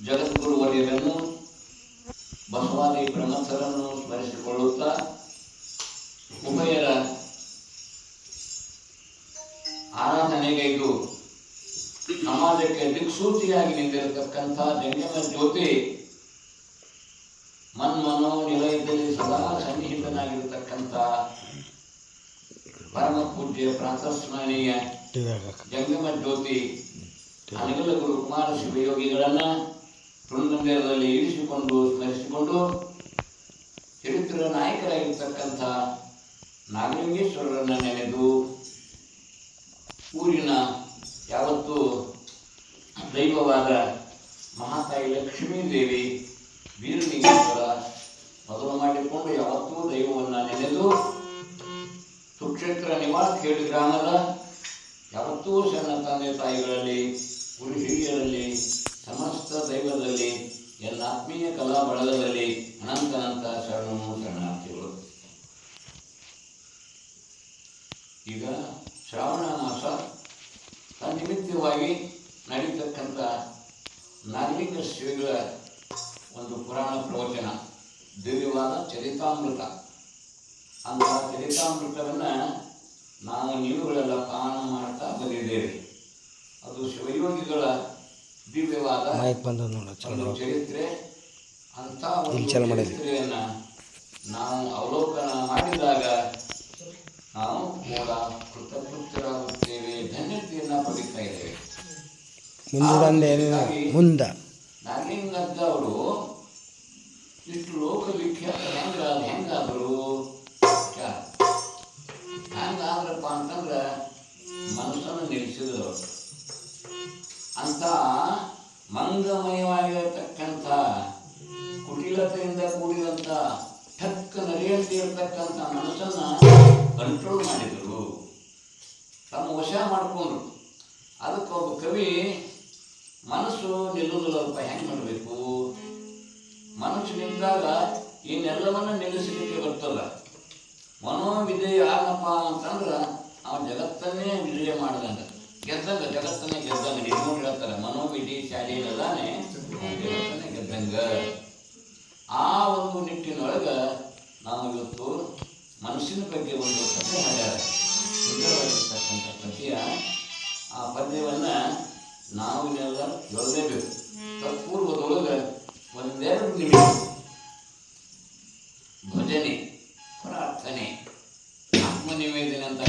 ಜಗದ್ಗುರುವರ್ಯರನ್ನು ಬಸವಾದಿ ಪ್ರಮಥರನ್ನು ಸ್ಮರಿಸಿಕೊಳ್ಳುತ್ತಾ ಉಭಯರ ಆರಾಧನೆಗೈದು ಸಮಾಜಕ್ಕೆ ದಿಕ್ಸೂಚಿಯಾಗಿ ನಿಂತಿರತಕ್ಕಂಥ ಜಂಗಮ ಜ್ಯೋತಿ ಮನ್ಮನೋ ನಿಲಯದಲ್ಲಿ ಸದಾ ಸನ್ನಿಹಿತನಾಗಿರತಕ್ಕಂಥ ಪರಮ ಪೂಜ್ಯ ಪ್ರಾತಸ್ಮರಣೀಯ ಜಂಗಮ ಜ್ಯೋತಿ ಅನಗಲ ಗುರು ಕುಮಾರ ಶಿವಯೋಗಿಗಳನ್ನ ವೃಂದದಲ್ಲಿ ಇರಿಸಿಕೊಂಡು ಸ್ಮರಿಸಿಕೊಂಡು ಚರಿತ್ರ ನಾಯಕರಾಗಿರ್ತಕ್ಕಂಥ ನಾಗಲಿಂಗೇಶ್ವರರನ್ನ ನೆನೆದು ಊರಿನ ಯಾವತ್ತೂ ದೈವವಾದ ಮಹಾತಾಯಿ ಲಕ್ಷ್ಮೀದೇವಿ ವೀರಲಿಂಗೇಶ್ವರ ಮೊದಲು ಮಾಡಿಕೊಂಡು ಯಾವತ್ತೂ ದೈವವನ್ನು ನೆನೆದು ಸುಕ್ಷೇತ್ರ ನಿವಾಸಕೇಳಿ ಗ್ರಾಮದ ಯಾವತ್ತೂ ಸಣ್ಣ ತಂದೆ ತಾಯಿಗಳಲ್ಲಿ ಗುರು ಹಿರಿಯರಲ್ಲಿ ಸಮಸ್ತ ದೈವದಲ್ಲಿ ಎಲ್ಲ ಆತ್ಮೀಯ ಕಲಾ ಬಳಗದಲ್ಲಿ ಅನಂತ ಶರಣಾರ್ಥಿಗಳು. ಈಗ ಶ್ರಾವಣ ಮಾಸ ತನ್ನಿಮಿತ್ತವಾಗಿ ನಡೀತಕ್ಕಂಥ ನಾಗಲಿಂಗ ಶ್ರೀಗಳ ಒಂದು ಪುರಾಣ ಪ್ರವಚನ ದಿವ್ಯವಾದ ಚರಿತಾಮೃತ. ಅಂತಹ ಚರಿತಾಮೃತವನ್ನು ನಾವು ನೀವುಗಳೆಲ್ಲ ಪಾನ ಮಾಡ್ತಾ ಬಂದಿದ್ದೇವೆ. ಅದು ಶಿವಯೋಗಿಗಳ ದಿವ್ಯವಾದ ಒಂದು ಚರಿತ್ರೆ. ಅಂಥ ಒಂದು ಚರಿತ್ರೆಯನ್ನು ನಾವು ಅವಲೋಕನ ಮಾಡಿದಾಗ ನಾವು ಕೂಡ ಕೃತಕೃತರಾಗುತ್ತೇವೆ, ಧನ್ಯತೆಯನ್ನು ಪಡಿತಾ ಇದ್ದೇವೆ. ನಾಗಲಿಂಗಜ್ಜ ಅವರು ಇಷ್ಟು ಲೋಕವಿಖ್ಯಾತ ಹೆಂಗಾದರು ಹೆಂಗಾದ್ರಪ್ಪ ಅಂತಂದ್ರೆ ಮನಸ್ಸನ್ನು ನಿಲ್ಲಿಸಿದ್ರು. ಅಂತ ಮಂಗಮಯವಾಗಿರತಕ್ಕಂಥ ಕುಟಿಲತೆಯಿಂದ ಕೂಡಿದಂಥ ಠಕ್ಕ ನರಿಯಂತೆ ಇರತಕ್ಕಂಥ ಮನಸ್ಸನ್ನ ಕಂಟ್ರೋಲ್ ಮಾಡಿದರು, ತಮ್ಮ ವಶ ಮಾಡಿಕೊಂಡ್ರು. ಅದಕ್ಕೊಬ್ಬ ಕವಿ ಮನಸ್ಸು ನಿಲ್ಲುವುದಿಲ್ಲಪ್ಪ, ಹೆಂಗೆ ಮಾಡಬೇಕು, ಮನಸ್ಸು ನಿಂತಾಗ ಇನ್ನೆಲ್ಲವನ್ನ ನಿಲ್ಲಿಸಲಿಕ್ಕೆ ಬರ್ತಲ್ಲ. ಮನೋವಿಜಯ ಆಗಪ್ಪ ಅಂತಂದ್ರೆ ಅವ ಜಗತ್ತನ್ನೇ ವಿಜಯ ಮಾಡ್ದಂಗ, ಗೆದ್ದಂಗ, ಜಗತ್ತನ್ನೇ ಗೆದ್ದಂಗ. ನೀವು ಹೇಳ್ತಾರೆ ಮನೋವಿಜಯ ಶಾಲೆಯಲ್ಲದಾನೆ ಜಗತ್ತನ್ನೇ ಗೆದ್ದಂಗ. ಆ ಒಂದು ನಿಟ್ಟಿನೊಳಗೆ ನಾವು ಇವತ್ತು ಮನಸ್ಸಿನ ಬಗ್ಗೆ ಒಂದು ಕಥೆ ಮಾಡ್ಯಾರ, ಸುಂದರವಾಗಿರ್ತಕ್ಕಂಥ ಪದ್ಯ. ಆ ಪದ್ಯವನ್ನು ನಾವು ಇನ್ನೆಲ್ಲ ಹೇಳಲೇಬೇಕು. ತತ್ಪೂರ್ವದೊಳಗೆ ಒಂದೆರಡು ನಿಮಿಷ ಭಜನೆ, ಪ್ರಾರ್ಥನೆ, ಆತ್ಮನಿವೇದನೆ ಅಂತ